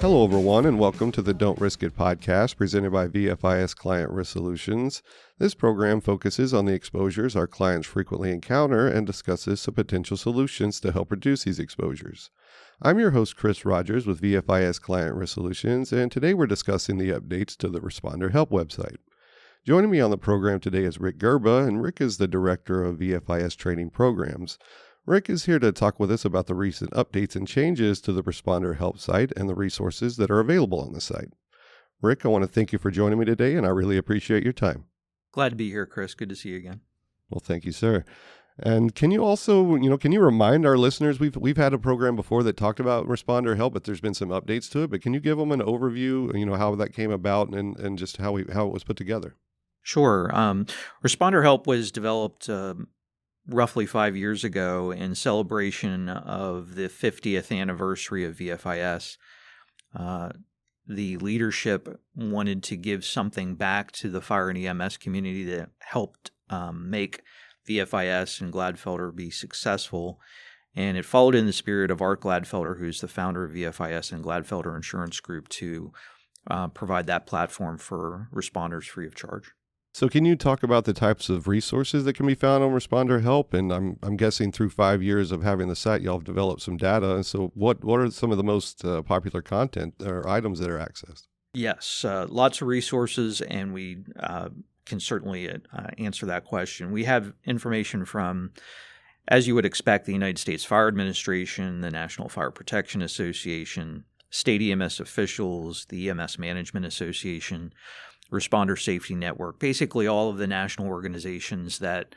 Hello, everyone, and welcome to the Don't Risk It podcast presented by VFIS Client Risk Solutions. This program focuses on the exposures our clients frequently encounter and discusses some potential solutions to help reduce these exposures. I'm your host, Chris Rogers with VFIS Client Risk Solutions, and today we're discussing the updates to the Responder Help website. Joining me on the program today is Rick Gurba, and Rick is the Director of VFIS Training Programs. Rick is here to talk with us about the recent updates and changes to the Responder Help site and the resources that are available on the site. Rick, I want to thank you for joining me today, and I really appreciate your time. Glad to be here, Chris. Good to see you again. Well, thank you, sir. And can you also, can you remind our listeners, we've had a program before that talked about Responder Help, but there's been some updates to it, but can you give them an overview, how that came about and just how it was put together? Sure. Responder Help was developed roughly 5 years ago in celebration of the 50th anniversary of VFIS. The leadership wanted to give something back to the Fire and EMS community that helped make VFIS and Gladfelder be successful. And it followed in the spirit of Art Gladfelder, who's the founder of VFIS and Gladfelder Insurance Group, to provide that platform for responders free of charge. So can you talk about the types of resources that can be found on Responder Help? And I'm guessing through 5 years of having the site, y'all have developed some data. And so what are some of the most popular content or items that are accessed? Yes, lots of resources, and we can certainly answer that question. We have information from, as you would expect, the United States Fire Administration, the National Fire Protection Association, state EMS officials, the EMS Management Association, Responder Safety Network, basically all of the national organizations that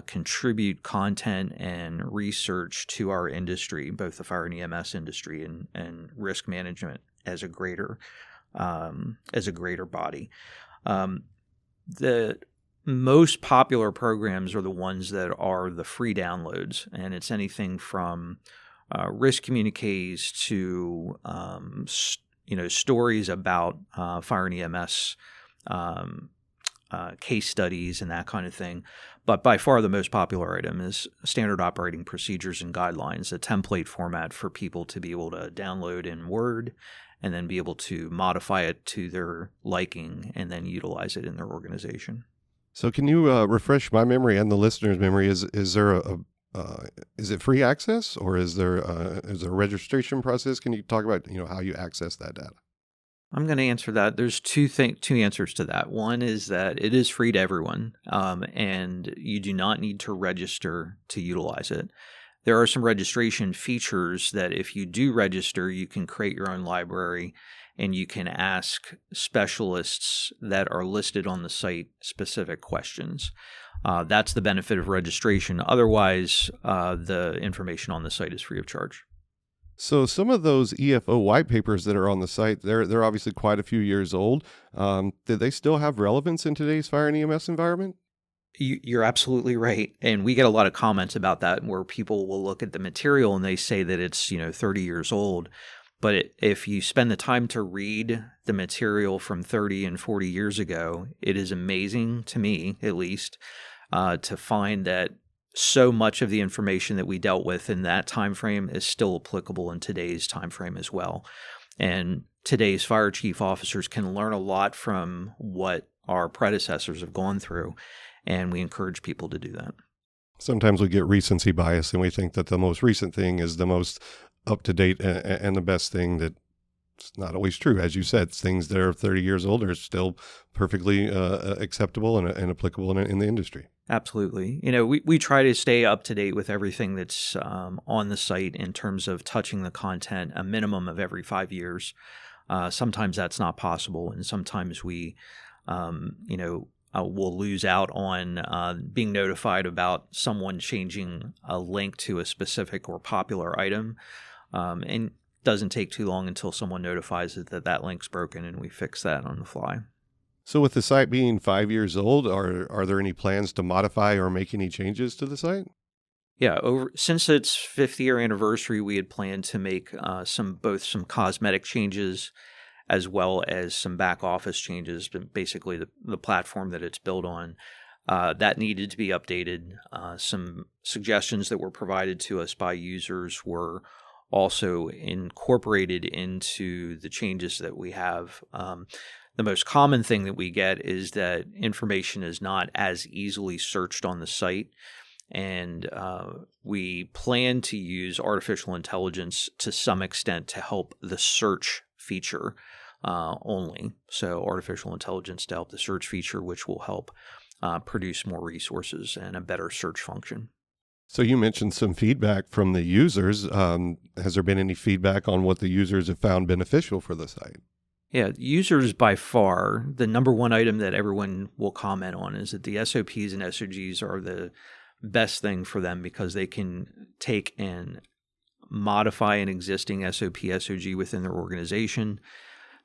contribute content and research to our industry, both the fire and EMS industry and risk management as a greater body. The most popular programs are the ones that are the free downloads, and it's anything from risk communiques to stories about fire and EMS case studies and that kind of thing. But by far the most popular item is standard operating procedures and guidelines, a template format for people to be able to download in Word and then be able to modify it to their liking and then utilize it in their organization. So can you refresh my memory and the listeners' memory? Is there is it free access, or is there a registration process? Can you talk about how you access that data? I'm going to answer that. There's two answers to that. One is that it is free to everyone, and you do not need to register to utilize it. There are some registration features that if you do register, you can create your own library, and you can ask specialists that are listed on the site specific questions. That's the benefit of registration. Otherwise, the information on the site is free of charge. So some of those EFO white papers that are on the site, they're obviously quite a few years old. Do they still have relevance in today's fire and EMS environment? You're absolutely right. And we get a lot of comments about that where people will look at the material and they say that it's 30 years old. But if you spend the time to read the material from 30 and 40 years ago, it is amazing to me, at least, to find that so much of the information that we dealt with in that time frame is still applicable in today's time frame as well. And today's fire chief officers can learn a lot from what our predecessors have gone through, and we encourage people to do that. Sometimes we get recency bias, and we think that the most recent thing is the most up-to-date and the best thing. That's not always true. As you said, things that are 30 years old are still perfectly acceptable and applicable in the industry. Absolutely. We try to stay up to date with everything that's on the site in terms of touching the content a minimum of every 5 years. Sometimes that's not possible, and sometimes we, will lose out on being notified about someone changing a link to a specific or popular item, and doesn't take too long until someone notifies it that link's broken, and we fix that on the fly. So with the site being 5 years old, are there any plans to modify or make any changes to the site? Yeah, since its 5th year anniversary, we had planned to make some cosmetic changes as well as some back office changes, but basically the platform that it's built on. That needed to be updated. Some suggestions that were provided to us by users were also incorporated into the changes that we have. The most common thing that we get is that information is not as easily searched on the site. And we plan to use artificial intelligence to some extent to help the search feature only. So artificial intelligence to help the search feature, which will help produce more resources and a better search function. So you mentioned some feedback from the users. Has there been any feedback on what the users have found beneficial for the site? Yeah, users by far, the number one item that everyone will comment on is that the SOPs and SOGs are the best thing for them because they can take and modify an existing SOP, SOG within their organization.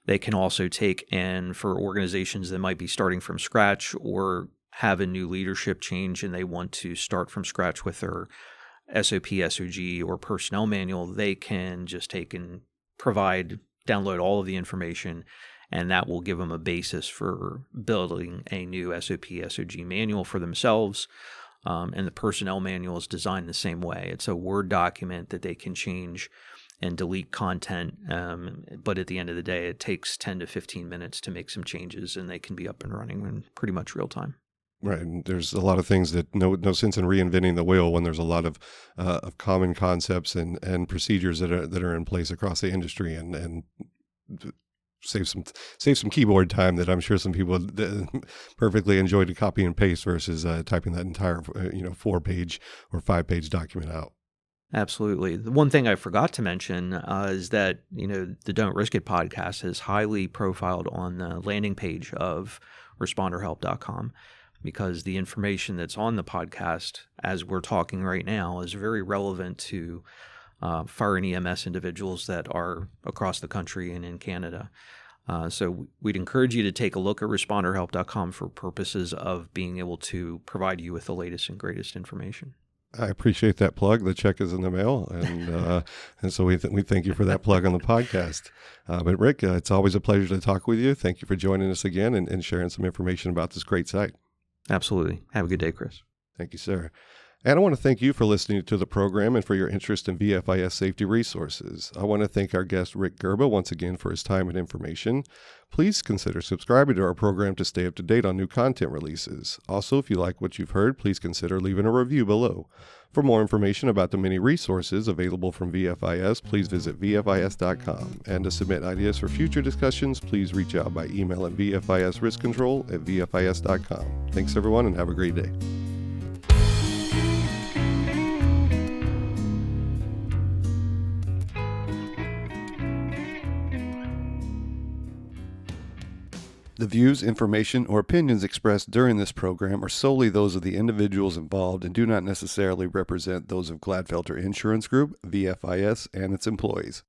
They can also take and for organizations that might be starting from scratch or have a new leadership change and they want to start from scratch with their SOP, SOG, or personnel manual, they can just take and download all of the information, and that will give them a basis for building a new SOP, SOG manual for themselves. And the personnel manual is designed the same way. It's a Word document that they can change and delete content. But at the end of the day, it takes 10 to 15 minutes to make some changes, and they can be up and running in pretty much real time. Right. And there's a lot of things that no sense in reinventing the wheel when there's a lot of common concepts and procedures that are in place across the industry and save some keyboard time that I'm sure some people perfectly enjoy to copy and paste versus typing that entire 4-page or 5-page document out. Absolutely. The one thing I forgot to mention is that the Don't Risk It podcast is highly profiled on the landing page of responderhelp.com. Because the information that's on the podcast, as we're talking right now, is very relevant to fire and EMS individuals that are across the country and in Canada. So we'd encourage you to take a look at responderhelp.com for purposes of being able to provide you with the latest and greatest information. I appreciate that plug. The check is in the mail, and so we thank you for that plug on the podcast. But Rick, it's always a pleasure to talk with you. Thank you for joining us again and sharing some information about this great site. Absolutely. Have a good day, Chris. Thank you, sir. And I want to thank you for listening to the program and for your interest in VFIS safety resources. I want to thank our guest, Rick Gurba, once again for his time and information. Please consider subscribing to our program to stay up to date on new content releases. Also, if you like what you've heard, please consider leaving a review below. For more information about the many resources available from VFIS, please visit VFIS.com. And to submit ideas for future discussions, please reach out by email at VFISriskcontrol@VFIS.com. Thanks, everyone, and have a great day. The views, information, or opinions expressed during this program are solely those of the individuals involved and do not necessarily represent those of Gladfelter Insurance Group, VFIS, and its employees.